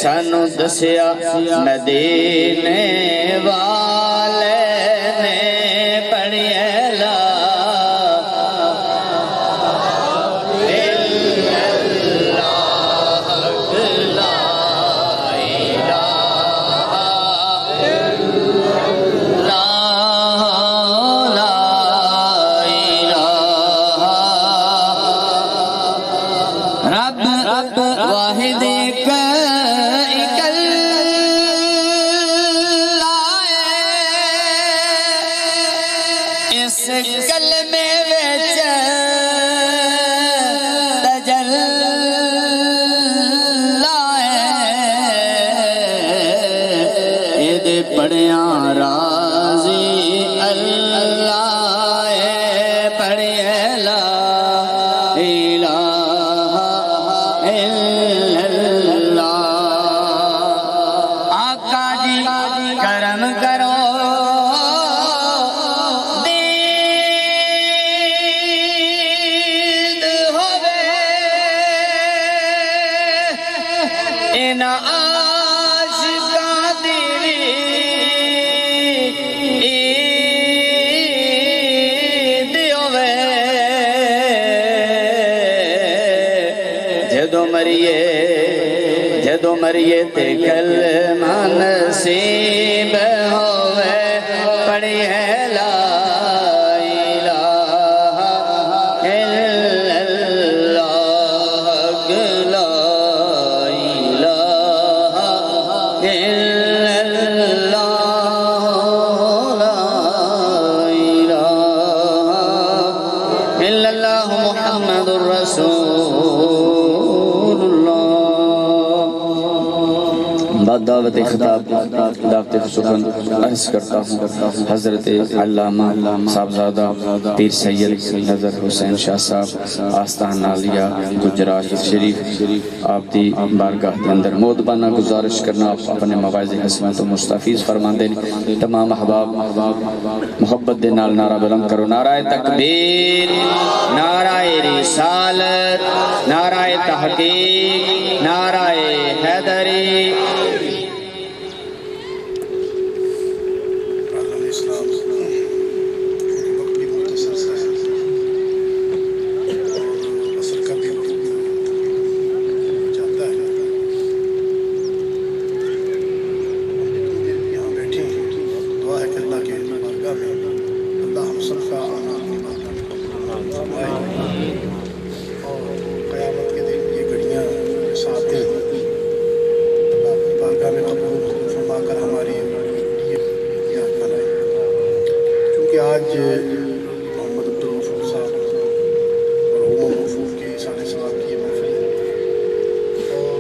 سانو دسیا مدینے والے نے پڑھیا لا واحد اس کلمے وچ تجلا ہے پڑھیاں راضی اللہ پڑھے لا الہ الا اللہ آقا جی کرم کرو ان عاشقاں دی عید ہووے جدوں مریے تے کلمہ نصیب ہووے پڑھیے لا الہ الا اللہ لا محمد رسول اللہ بعد دعوت خطاب دعوت خصوصاً عرض کرتا ہوں حضرت علامہ صاحبزادہ پیر سید نظر حسین شاہ صاحب آستان عالیہ گجرات شریف آپ دی بارگاہ کے اندر مودبانہ گزارش کرنا اپنے مواعظ حسنات و مستفیض فرمان دینے تمام احباب محبت دے نال نعرہ بلند کرو نعرہ تکبیر نعرہ رسالت نعرہ تحقیق نعرہ حیدری آج محمد عبدالغفور صاحب اور عموم غفور کے سارے صاحب کی یہ محفل ہے اور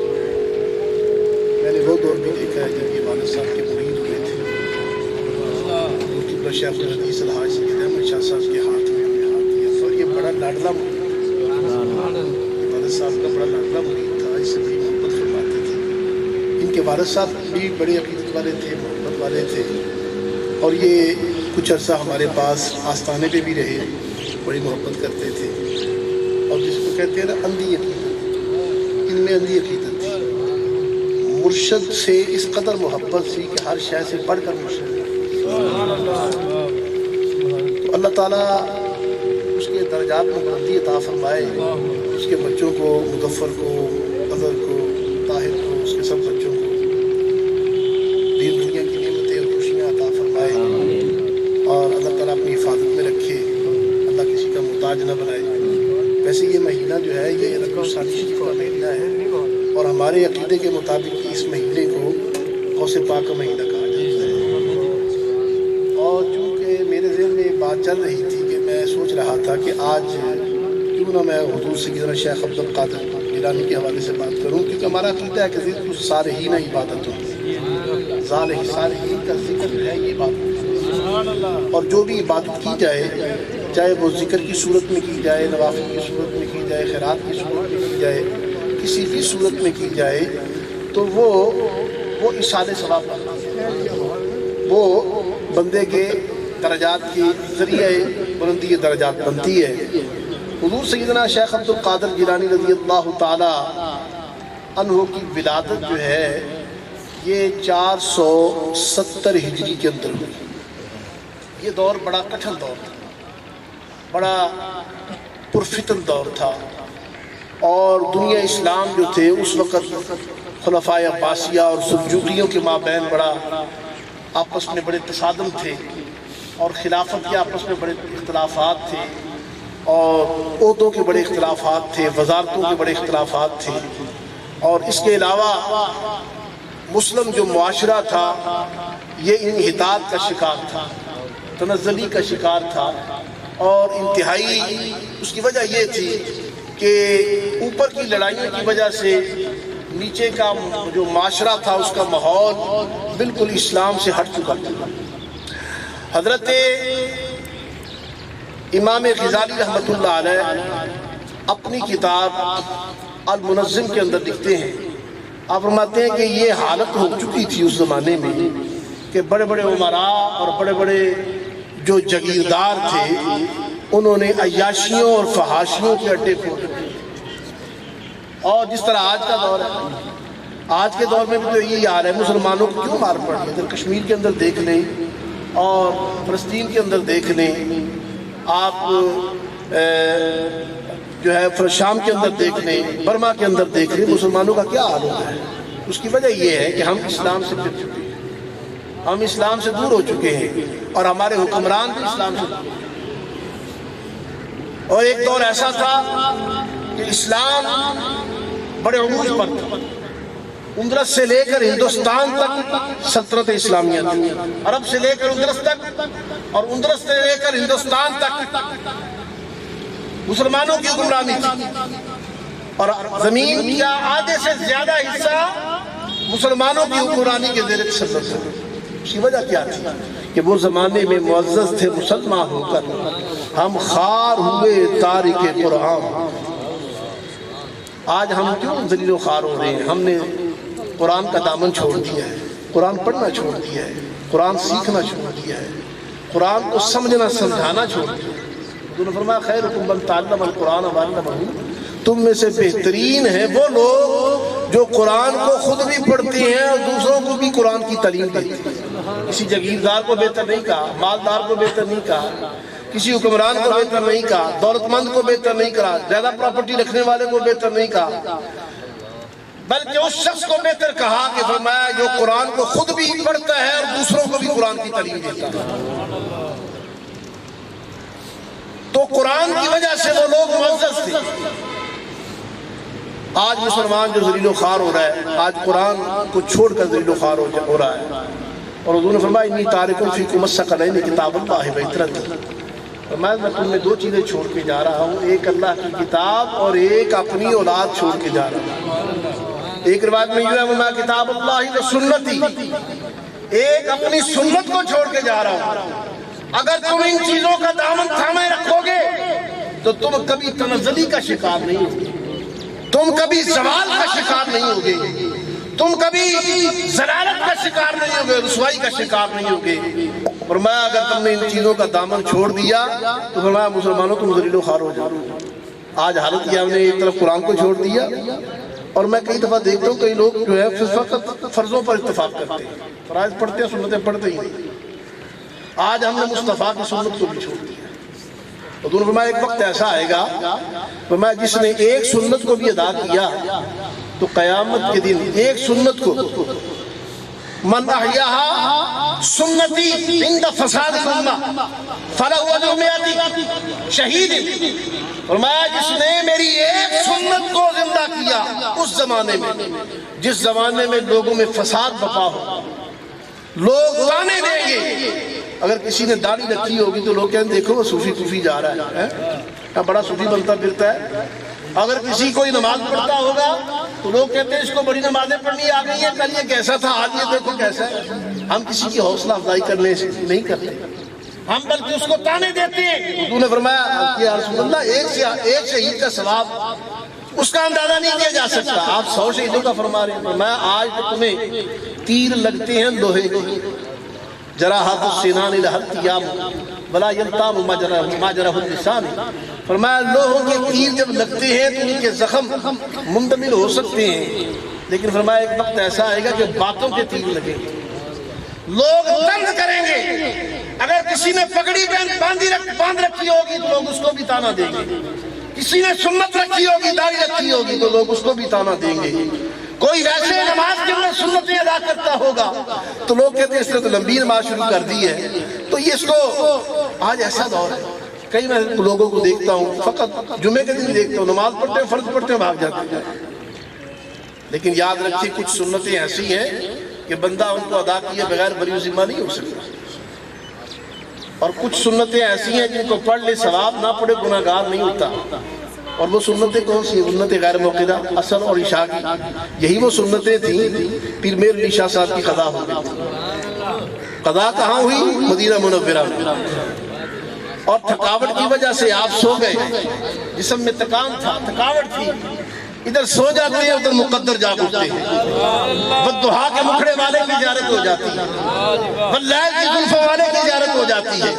میں نے وہ دور بھی دیکھا ہے جب یہ والد صاحب کے مرید ہوئے تھے قبلہ شیخ الحدیث الحاج سید احمد شاہ صاحب کے ہاتھ میں ہمیں ہاتھ دیا اور یہ بڑا لاڈلا مرید والد صاحب کا بڑا لاڈلا مرید تھا اس سے بڑی محبت فرماتے تھے ان کے والد صاحب بھی بڑے عقیدت والے تھے محبت والے تھے اور یہ کچھ عرصہ ہمارے پاس آستانے پہ بھی رہے بڑی محبت کرتے تھے اور جس کو کہتے ہیں نا اندھی عقیدت ان میں اندھی عقیدت تھی مرشد سے اس قدر محبت تھی کہ ہر شے سے بڑھ کر مرشد تو اللہ تعالیٰ اس کے درجات میں بلندی عطا فرمائے اس کے بچوں کو مظفر کو اظہر کو طاہر کو اس کے سب بچوں کو دین دنیا کی نعمتیں اور خوشیاں عطا فرمائے اور اللہ تعالیٰ اپنی حفاظت میں رکھے اللہ کسی کا محتاج نہ بنائے ویسے یہ مہینہ جو ہے یہ ربیع الثانی شریف کا مہینہ ہے اور ہمارے عقیدے کے مطابق اس مہینے کو غوث پاک کا مہینہ کہا جاتا ہے اور چونکہ میرے ذہن میں ایک بات چل رہی تھی کہ میں سوچ رہا تھا کہ آج کیوں نہ میں حضور سیدنا شیخ عبدالقادر جیلانی کے حوالے سے بات کروں کیونکہ ہمارا عقیدہ ہے کہ ذکر صالحین عبادت ہوتی ہے صالحین کا ذکر ہے یہ عبادت اور جو بھی عبادت کی جائے چاہے وہ ذکر کی صورت میں کی جائے نوافل کی صورت میں کی جائے خیرات کی صورت میں کی جائے کسی بھی صورت میں کی جائے تو وہ اصال ثواب وہ بندے کے درجات کی ذریعہ بلندی درجات بنتی ہے حضور سیدنا شیخ عبدالقادر جیلانی رضی اللہ تعالی عنہ کی ولادت جو ہے یہ 470 ہجری کے اندر ہوئی۔ یہ دور بڑا کٹھن دور تھا، بڑا پرفتن دور تھا، اور دنیا اسلام جو تھے اس وقت خلفائے عباسیہ اور سلجوقیوں کے مابین بڑا آپس میں بڑے تصادم تھے، اور خلافت کے آپس میں بڑے اختلافات تھے، اور عہدوں کے بڑے اختلافات تھے، وزارتوں کے بڑے اختلافات تھے، اور اس کے علاوہ مسلم جو معاشرہ تھا یہ انحطاط کا شکار تھا، تنزلی کا شکار تھا، اور انتہائی اس کی وجہ یہ تھی کہ اوپر کی لڑائیوں کی وجہ سے نیچے کا جو معاشرہ تھا اس کا ماحول بالکل اسلام سے ہٹ چکا تھا۔ حضرت امام غزالی رحمۃ اللہ علیہ اپنی کتاب المنظم کے اندر لکھتے ہیں، آپ فرماتے ہیں کہ یہ حالت ہو چکی تھی اس زمانے میں کہ بڑے بڑے امراء اور بڑے بڑے جو جگیردار تھے انہوں نے عیاشیوں اور فحاشیوں کے اڈے کھولے، اور جس طرح آج کا دور ہے، آج کے دور میں بھی تو یہی حال ہے، مسلمانوں کو کیوں مار پڑی ہے؟ اگر کشمیر کے اندر دیکھ لیں اور فلسطین کے اندر دیکھ لیں، آپ جو ہے شام کے اندر دیکھ لیں، برما کے اندر دیکھ لیں، مسلمانوں کا کیا حال ہوتا ہے؟ اس کی وجہ یہ ہے کہ ہم اسلام سے پھر چکے ہیں، ہم اسلام سے دور ہو چکے ہیں، اور ہمارے حکمران بھی اسلام سے دور۔ اور ایک دور ایسا تھا کہ اسلام بڑے عروج پر تھا، اندرس سے لے کر ہندوستان تک سلطنت اسلامیہ تھی، عرب سے لے کر اندرس تک، اور اندرس سے لے کر ہندوستان تک مسلمانوں کی حکمرانی تھی، اور زمین کا آدھے سے زیادہ حصہ مسلمانوں کی حکمرانی کے زیر تسلط تھا۔ اس کی وجہ کیا تھی کہ وہ زمانے میں معزز تھے مسلمان ہو کر، ہم خار ہوئے تارک قرآن۔ آج ہم کیوں ذلیل و خوار ہو رہے ہیں؟ ہم نے قرآن کا دامن چھوڑ دیا ہے، قرآن پڑھنا چھوڑ دیا ہے، قرآن سیکھنا چھوڑ دیا ہے، قرآن کو سمجھنا سمجھانا چھوڑ دیا ہے۔ انہوں نے فرمایا خیرکم من تعلم القرآن وعلمہ، تم میں سے بہترین ہیں وہ لوگ جو قرآن کو خود بھی پڑھتے ہیں اور دوسروں کو بھی قرآن کی تعلیم دیتے ہیں۔ کسی جگیردار کو بہتر نہیں کہا، مالدار کو بہتر نہیں کہا، کسی حکمران کو بہتر نہیں کہا، دولت مند کو بہتر نہیں کہا، زیادہ پراپرٹی رکھنے والے کو بہتر نہیں کہا، بلکہ اس شخص کو بہتر کہا کہ فرمایا جو قرآن کو خود بھی پڑھتا ہے اور دوسروں کو بھی قرآن کی تعلیم دیتا ہے۔ تو قرآن کی وجہ سے وہ لوگ معزز تھے۔ آج مسلمان جو ذلیل و خوار ہو رہا ہے، آج قرآن کو چھوڑ کر ذلیل و خوار ہو رہا ہے، اور حضور نے فرمایا انی تارک فیکم الثقلین کتاب اللہ و عترتی، میں تم میں دو چیزیں چھوڑ کے جا رہا ہوں، ایک اللہ کی کتاب اور ایک اپنی اولاد چھوڑ کے جا رہا ہوں۔ ایک روایت میں یہ ہے میں کتاب اللہ و سنتی، ایک اپنی سنت کو چھوڑ کے جا رہا ہوں۔ اگر تم ان چیزوں کا دامن تھامے رکھو گے تو تم کبھی تنزلی کا شکار نہیں ہوگے، تم کبھی زوال کا شکار نہیں ہوگے، تم کبھی ضلالت کا شکار نہیں ہوگے، رسوائی کا شکار نہیں ہوگے۔ فرمایا اگر تم نے ان چیزوں کا دامن چھوڑ دیا تو فرمایا مسلمانوں تم ذلیل و خوار ہو جاؤ۔ آج حالت یہ ہم نے ایک طرف قرآن کو چھوڑ دیا، اور میں کئی دفعہ دیکھتا ہوں کئی لوگ جو ہے فقط فرضوں پر اتفاق کرتے ہیں، فرائض پڑھتے ہیں، سنتیں پڑھتے ہی نہیں۔ آج ہم نے مصطفیٰ کی سنت کو بھی چھوڑ دیا۔ حضور نے فرمایا ایک وقت ایسا آئے گا، فرمایا جس نے ایک سنت کو بھی ادا کیا تو قیامت کے دن ایک سنت کو من احیاہا سنتی عند فساد الامہ فلہ اجر مئۃ شہید، فرمایا جس نے میری ایک سنت کو زندہ کیا اس زمانے میں جس زمانے میں لوگوں میں فساد بپا ہو، لوگ تانے دیں گے۔ اگر کسی نے داڑھی رکھی ہوگی تو لوگ کہیں دیکھو وہ صوفی جا رہا ہے، بڑا صوفی بنتا پھرتا ہے۔ اگر کسی کوئی نماز پڑھتا ہوگا تو لوگ کہتے ہیں اس کو بڑی نمازیں پڑھنی آ گئی ہیں، کل یہ کیسا تھا آج یہ دیکھو کیسا ہے۔ ہم کسی کی حوصلہ افزائی کرنے سے نہیں کرتے، ہم بلکہ اس کو تانے دیتے ہیں۔ حضور نے فرمایا کہ یا رسول اللہ ایک شہید کا ثواب اس کا اندازہ نہیں کیا جا سکتا، آپ 100 شہیدوں کا فرما رہے ہیں۔ فرمایا آج تو تمہیں تیر لگتے ہیں لوہے کے، جراحات السنان لہت یام، ولا یلطام ما جرح اللسان، فرمایا لوہوں کے تیر جب لگتے ہیں تو ان کے زخم مندمل ہو سکتے ہیں، لیکن فرمایا ایک وقت ایسا آئے گا کہ باتوں کے تیر لگیں گے، لوگ طنز کریں گے، اگر کسی نے پگڑی باندھ رکھی ہوگی تو لوگ اس کو بھی تانا دیں گے، کسی نے سنت رکھی ہوگی، داڑھی رکھی ہوگی تو لوگ اس کو بھی تانا دیں گے، کوئی ویسے نماز کے اندر سنتیں ادا کرتا ہوگا تو لوگ کہتے ہیں اس نے تو لمبی نماز شروع کر دی ہے۔ تو یہ اس کو آج ایسا دور ہے، کئی میں لوگوں کو دیکھتا ہوں فقط جمعے کے دن دیکھتا ہوں، نماز پڑھتے ہیں، فرض پڑھتے ہیں، بھاگ جاتے ہیں، لیکن یاد رکھیے کچھ سنتیں ایسی ہیں کہ بندہ ان کو ادا کیے بغیر بری ذمہ نہیں ہو سکتا، اور کچھ سنتیں ایسی ہیں جن کو پڑھ لے ثواب، نہ پڑھے گناہگار نہیں ہوتا۔ اور وہ سنتیں کون سی؟ سنت غیر موقدہ، عصر اور عشاء کی، یہی وہ سنتیں تھیں پیر میر علی شاہ صاحب کی قضا ہو گئی۔ قضا کہاں ہوئی؟ مدینہ منورہ میں، اور تھکاوٹ کی وجہ سے آپ سو گئے، جسم میں تکان تھا، تھکاوٹ تھی، ادھر سو جاتے ہیں ادھر مقدر جاگ اٹھتے ہیں، والضحیٰ کے مکھڑے والے کی زیارت ہو جاتی ہے، واللیل کی زلفوں والے کی زیارت ہو جاتی ہے،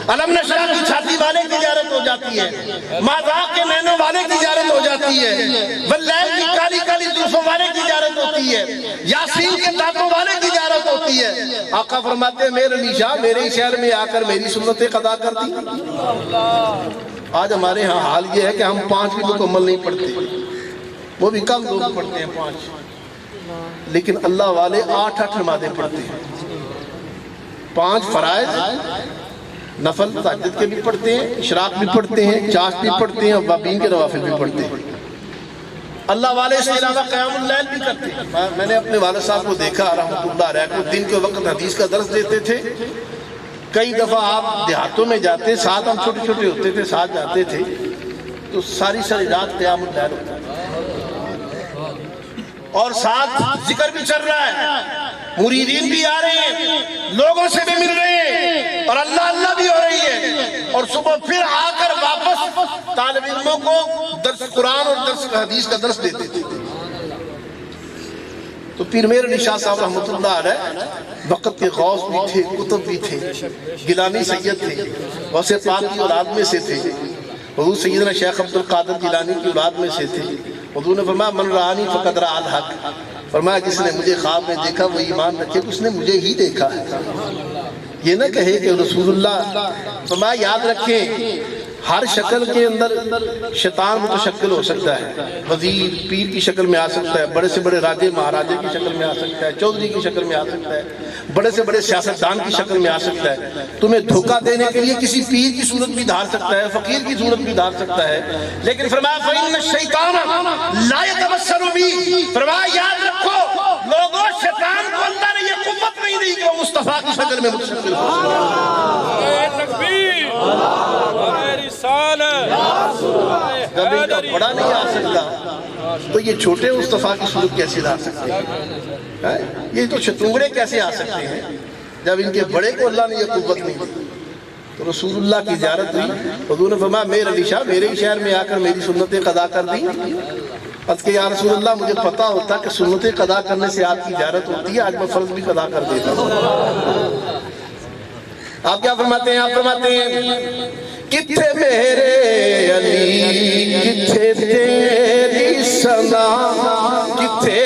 علم نشرح کی چھاتی والے کی زیارت ہو جاتی ہے، ماذاق کے نینوں والے کی زیارت ہو جاتی ہے، واللیل کی کالی کالی زلفوں والے کی زیارت ہوتی ہے، یاسین کے دانتوں والے کی زیارت ہوتی ہے۔ آقا فرماتے ہیں میرے علی شاہ میرے شہر میں آ کر میری سنتیں قضا کر دی۔ آج ہمارے ہاں حال یہ ہے کہ ہم 5 بھی مکمل نہیں پڑھتے، وہ بھی کم لوگ پڑھتے ہیں 5، لیکن اللہ والے 8 نمازیں پڑھتے ہیں، 5 فرائض، نفل تہجد کے بھی پڑھتے ہیں، اشراق بھی پڑھتے ہیں، چاشت بھی پڑھتے ہیں، اوابین کے نوافل بھی پڑھتے ہیں۔ اللہ والے اس کے علاوہ قیام اللیل بھی کرتے ہیں۔ میں نے اپنے والد صاحب کو دیکھا رحمۃ اللہ علیہ کو، دن کے وقت حدیث کا درس دیتے تھے، کئی دفعہ آپ دیہاتوں میں جاتے، ساتھ ہم چھوٹے چھوٹے ہوتے تھے، ساتھ جاتے تھے، تو ساری رات قیام اللیل ہوتا ہے، اور ساتھ ذکر بھی چل رہا ہے، مریدین بھی آ رہے ہیں، لوگوں سے بھی مل رہے ہیں، اور اللہ اللہ بھی ہو رہی ہے، اور صبح پھر آ کر واپس طالب علموں کو درس قرآن اور درس حدیث کا درس دیتے تھے۔ تو پیر میر علی شاہ صاحب رحمۃ اللہ علیہ وقت کے غوث بھی تھے، قطب بھی تھے، گیلانی سید تھے، غوث پاک کی اولاد میں سے تھے، حضور سیدنا شیخ عبد القادر گیلانی کی اولاد میں سے تھے۔ حضور نے فرمایا من رآنی فقد رأى الحق، فرمایا جس نے مجھے خواب میں دیکھا وہ ایمان رکھے کہ اس نے مجھے ہی دیکھا ہے، یہ نہ کہے کہ رسول اللہ۔ فرمایا یاد رکھیں ہر شکل کے اندر شیطان متشکل ہو سکتا ہے، وزیر پیر کی شکل میں آ سکتا ہے، بڑے سے بڑے راجے مہاراجے کی شکل میں آ سکتا ہے، چودھری کی شکل میں آ سکتا ہے، بڑے سے بڑے سیاستدان کی شکل میں آ سکتا ہے، تمہیں دھوکہ دینے کے لیے کسی پیر کی صورت بھی دھار سکتا ہے، فقیر کی صورت بھی دھار سکتا ہے، لیکن فرمایا فَإِنَّ الشَّيْطَانَ لَا يَتَمَثَّلُ بِي، فرمایا یاد رکھو لوگوں شیطان کو اللہ نے یہ قوت نہیں دی کہ وہ مصطفیٰ کی شکل میں متشکل ہو جب ان کا بڑا نہیں آ سکتا تو یہ چھوٹے مصطفیٰ کی صورت کیسے لا سکتے ہیں؟ یہ تو شتونگڑے کیسے آ سکتے ہیں جب ان کے بڑے کو اللہ نے یہ قوت نہیں دی؟ تو رسول اللہ کی زیارت ہوئی، حضور نے فرمایا میرے علی شاہ میرے ہی شہر میں آ کر میری سنتیں قضا کر دی۔ عرض کہ یا رسول اللہ مجھے پتا ہوتا کہ سنتیں قضا کرنے سے آپ کی زیارت ہوتی ہے، آج میں فرض بھی قضا کر دیتا ہوں۔ آپ کیا فرماتے ہیں؟ آپ فرماتے ہیں کتھے میرے علی کتھے تیری ثنا، کتھے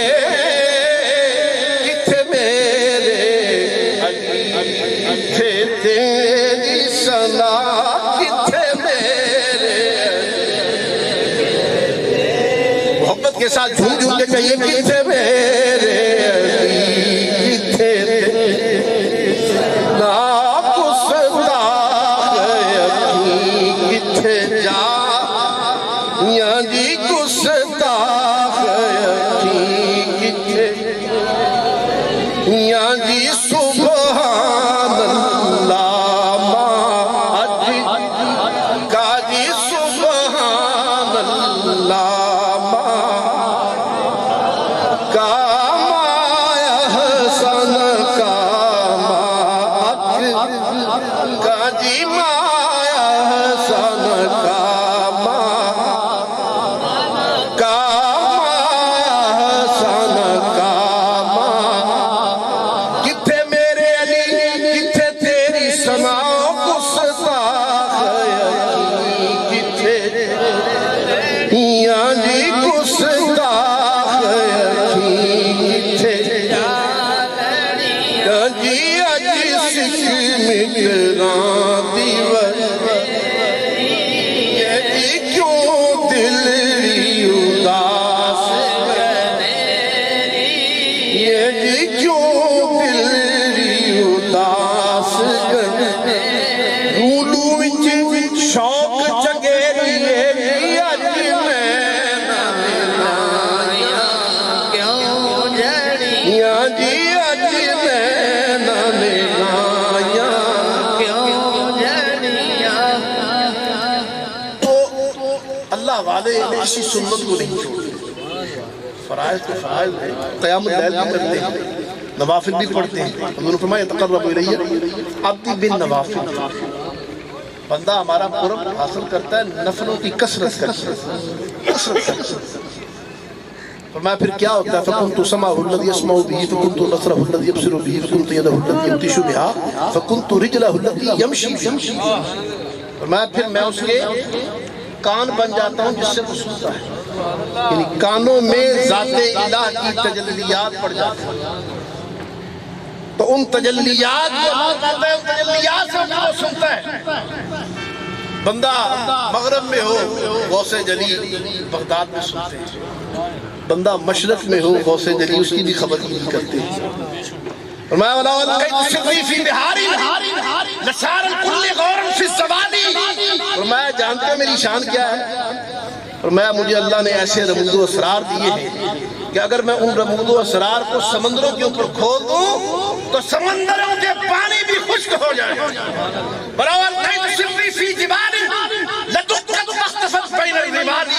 میرے علی کتھے تیری ثنا، کتھے میرے محبت کے ساتھ جھوم جھوم کے کہیے کتھے میرے علی کتھے سنا اللہ والے کسی سنت کو نہیں چھوڑتے، فرائض تو فرائض ہے، قیام اللیل بھی کرتے ہیں، نوافل بھی پڑھتے ہیں۔ حضور نے فرمایا یتقرب الیہ عبدی بالنوافل، بندہ ہمارا قرب حاصل کرتا ہے نفلوں کی کثرت کر کے۔ فرمایا پھر کیا ہوتا ہے؟ فَكُنْتُ سَمْعَهُ الَّذِي يَسْمَعُ بِهِ فَكُنْتُ بَصَرَهُ الَّذِي يَبْصِرُ بِهِ فَكُنْتُ يَدَهُ الَّتِي يَبْطِشُ بِهَا فَكُنْتُ رِجْلَهُ الَّتِي يَمْشِي بِهَا۔ فرمایا پھر میں اس کے کان بن جاتا ہوں جس سے وہ سنتا ہے، یعنی کانوں میں ذات الہ کی تجلیات پڑ جاتی ہیں، تو ان تجلیات کو اللہ کہتا ہے، ان تجلیات سے وہ سنتا ہے۔ بندہ مغرب میں ہو غوث جلی بغداد میں سنتے ہیں، بندہ مشرق میں ہو غوث جلی اس کی بھی خبر نہیں کرتے ہیں۔ فرمایا وَلَوْ أَلْقَيْتُ سِرِّي فِي بِحَارٍ لَصَارَ الْكُلُّ غَوْرًا فِي الزَّوَادِ۔ فرمایا جانتے ہیں میری شان کیا ہے؟ فرمایا مجھے اللہ نے ایسے رموز و اسرار دیے ہیں کہ اگر میں ان رموز و اسرار کو سمندروں کے اوپر کھول دوں تو سمندروں کے پانی بھی خشک ہو جائے۔ وَلَوْ أَلْقَيْتُ سِرِّي فِي جِبَالٍ لَدُكَّتْ فَاخْتَفَتْ بَيْنَ الْجِبَالِ۔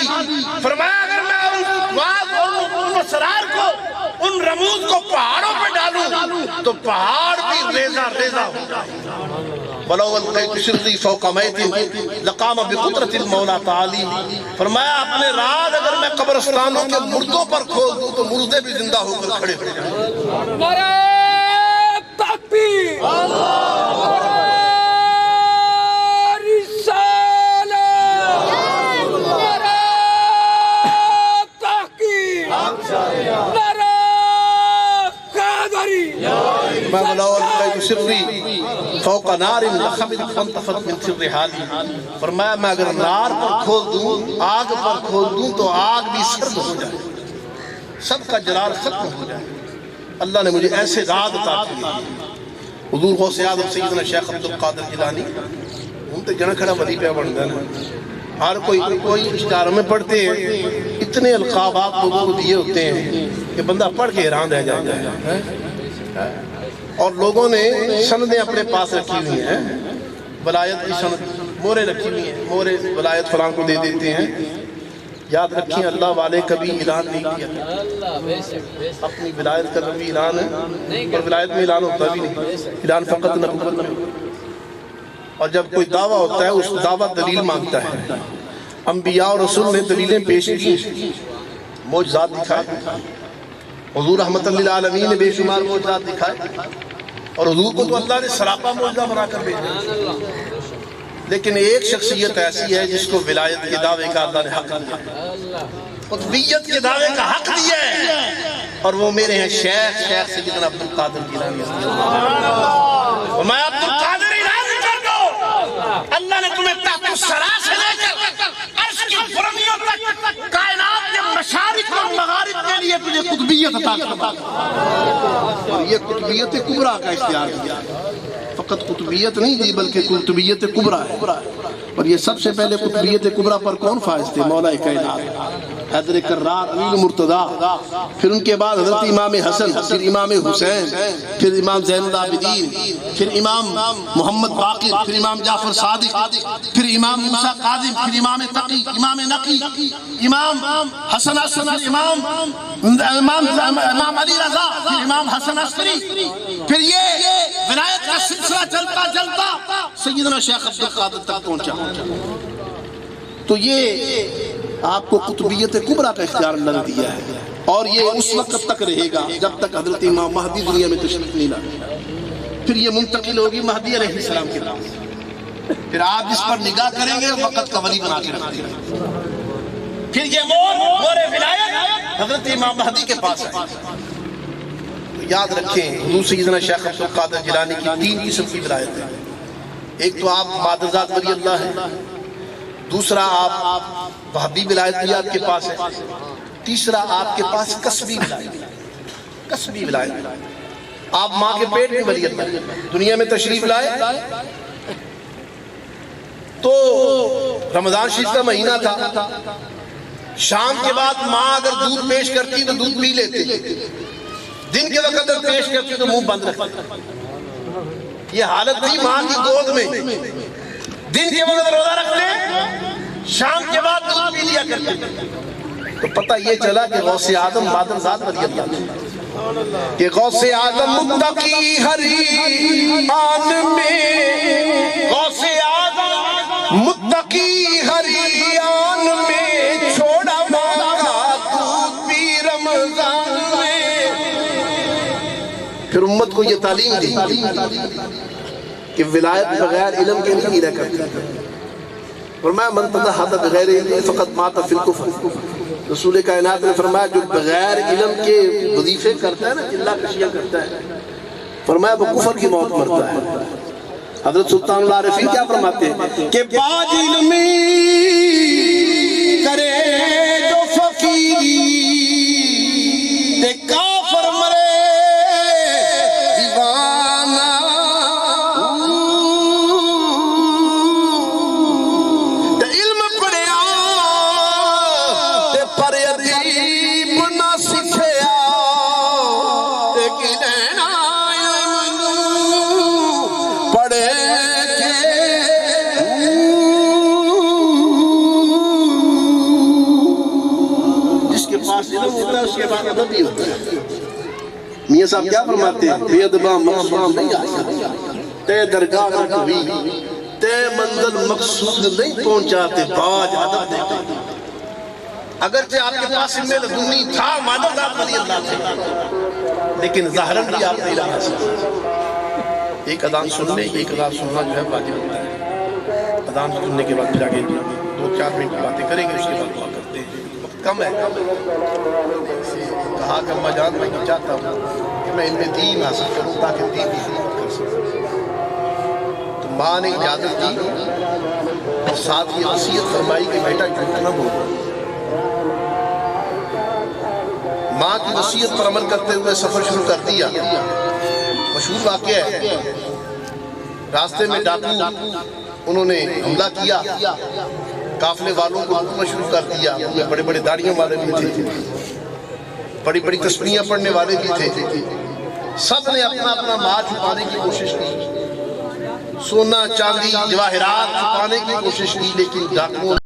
فرمایا اگر میں ان اسرار کو، ان رموز کو پہاڑوں پہ ڈالوں تو پہاڑ بھی ریزہ ریزہ ہو جائے۔ وَلَوْ أَلْقَيْتُ سِرِّي فَوْقَ مَيْتٍ لَقَامَ بِقُدْرَةِ الْمَوْلَى تَعَالِي۔ فرمایا اپنے راز اگر میں قبرستانوں کے مردوں پر کھول دوں تو مردے بھی زندہ ہو کر کھڑے ہو جائیں۔ نعرہ تکبیر، نعرہ رسالت، نعرہ تحقیق، نعرہ قادری۔ میں وَلَوْ أَلْقَيْتُ سِرِّي فوق نار لخمدت فانطفت من سر حالی۔ فرمایا میں اگر نار پر کھول دوں، آگ پر کھول دوں تو آگ بھی سرد ہو جائے، سب کا جلال ختم ہو جائے۔ اللہ نے مجھے ایسے راز عطا کیے۔ حضور غوث اعظم سیدنا شیخ عبدالقادر جیلانی ہم تو جنہ کھڑا ولی پہ بن گئے، ہر کوئی اشتہار میں پڑھتے ہیں، اتنے القابات لوگوں کو دیے ہوتے ہیں کہ بندہ پڑھ کے حیران رہ جاتا ہے۔ اور لوگوں نے سندیں اپنے پاس رکھی ہوئی ہیں، ولایت کی سند مورے رکھی ہوئی ہیں، مورے ولایت فلاں کو دے دیتے ہیں۔ یاد رکھیں اللہ والے کبھی اعلان نہیں کیا، اپنی ولایت کا کبھی اعلان ہے، اور ولایت میں اعلان ہوتا بھی نہیں، اعلان فقط نبوت میں۔ اور جب کوئی دعویٰ ہوتا ہے اس دعویٰ دلیل مانگتا ہے۔ انبیاء اور رسول نے دلیلیں پیش کی، معجزات دکھائے، حضور رحمت للعالمین نے بے شمار معجزات دکھائے، اور حضور کو تو اللہ نے سراپا معجزہ بنا کر بھیجا۔ لیکن ایک شخصیت ایسی ہے جس کو ولایت کے دعوے کا اللہ نے حق دیا، قطبیت کے دعوے کا حق دیا ہے، اور وہ میرے ہیں شیخ سیدنا عبدالقادر جیلانی۔ اور میں عبدالقادر اعلان کر دو، اللہ نے تمہیں تحت الثری سے لے کر عرش کی بلندیوں تک کائنات کے مشارق اور مغارب کے لیے تجھے قطبیت عطا فرمایا۔ اور یہ قطبیت کبریٰ کا اختیار دیا، فقط قطبیت نہیں دی بلکہ قطبیت کبریٰ ہے۔ اور یہ سب سے پہلے قطبیت کبریٰ پر کون فائز تھے؟ مولا کائنات حیدر کرار امین مرتضیٰ، پھر ان کے بعد حضرت امام حسن، پھر امام حسین، پھر امام زین العابدین، پھر امام محمد باقر، پھر امام جعفر صادق، پھر امام موسیٰ کاظم، پھر امام تقی، امام نقی، امام حسن عصری، امام علی رضا، پھر امام حسن عصری، پھر یہ ولایت کا سلسلہ چلتا چلتا سیدنا شیخ عبدالقادر تک پہنچا۔ تو یہ آپ کو قطبیت کبریٰ کا اختیار اللہ نے دیا ہے، اور یہ اس وقت تک رہے گا جب تک حضرت امام مہدی دنیا میں تشریف نہیں لائے۔ پھر یہ منتقل ہوگی مہدی علیہ السلام کے پاس، پھر آپ جس پر نگاہ کریں گے وقت کا ولی بنا کے رکھ دیں گے۔ پھر یہ مور ولایت حضرت امام مہدی کے پاس ہے۔ یاد رکھیں حضور سیدنا شیخ عبدالقادر جیلانی کی 3 قسم کی ولایت ہے۔ ایک تو آپ مادرزاد ولی اللہ ہیں، دوسرا آپ وہابی ولایت بھی آپ کے پاس ہے، تیسرا آپ کے پاس کسبی ولایت، کسبی ولایت۔ آپ ماں کے پیٹ میں ولی اللہ دنیا میں تشریف لائے تو رمضان شریف کا مہینہ تھا، شام کے بعد ماں اگر دودھ پیش کرتی تو دودھ پی لیتے، دن کے وقت اگر پیش کرتی تو منہ بند رکھتی. یہ حالت تھی ماں کی گود میں. دن کے وقت روزہ رکھ لے, شام کے بعد دودھ پی لیا کرتے. تو پتہ یہ چلا کہ غوث اعظم مادر ذات رضی اللہ عنہ, کہ غوث اعظم متقی ہری آن میں, غوث اعظم متقی ہری آن میں, چھوڑا ماں دودھ پی رمضان میں. پھر امت کو یہ تعلیم دی کہ ولایت بغیر علم کے نہیں رہ کرتی. فرمایا من تضحد بغیر علم فقط مات فی الکفر. رسول کائنات نے فرمایا جو بغیر علم کے وظیفے کرتا ہے نا, چلا کشیاں کرتا ہے, فرمایا وہ کفر کی موت مرتا ہے. حضرت سلطان العارفین کیا فرماتے ہیں کہ باج علمی کرے جو فقیری تے کافر مرے دیوانہ. تے علم پڑھیا تے پر ادیب نہ سکھیا, تے کی لینا پڑھے ہوتا ہے اس کے بعد ادب بھی ہوتا ہے. میاں صاحب کیا فرماتے ہیں, بے ادبا مقصود نہیں آیا, تے درگاہ نہ کبھی, تے منزل مقصود نہیں پہنچاتے, باج ادب دیتے. اگرچہ آپ کے پاس علم لدنی تھا, مانو ذات ولی اللہ تھے, لیکن ظاہراً بھی آپ نہیں لگا سکتے. ایک اذان سننے, ایک اذان سننا جو ہے واجب ہوتا ہے. اذان سننے کے بعد پھر آگے 2-4 منٹ باتیں کریں گے, اس کے بعد دعا کرتے ہیں. کم ہے. کہا کہ اماں جان میں نہیں چاہتا ہوں کہ میں علم دین حاصل کروں تاکہ دین کی خدمت کر سکوں. تو ماں نے اجازت دی اور ساتھ یہ وصیت فرمائی کہ بیٹا جھوٹ نہ بولو. ماں کی وصیت پر عمل کرتے ہوئے سفر شروع کر دیا. مشہور واقعہ ہے, راستے میں ڈاکو انہوں نے حملہ کیا, قافلے والوں کو لوٹنا شروع کر دیا. بڑے بڑے داڑیوں والے بھی تھے, بڑی بڑی تسبیحاں پڑھنے والے بھی تھے. سب نے اپنا اپنا مال چھپانے کی کوشش کی, سونا چاندی جواہرات چھپانے کی کوشش کی, لیکن ڈاکوؤں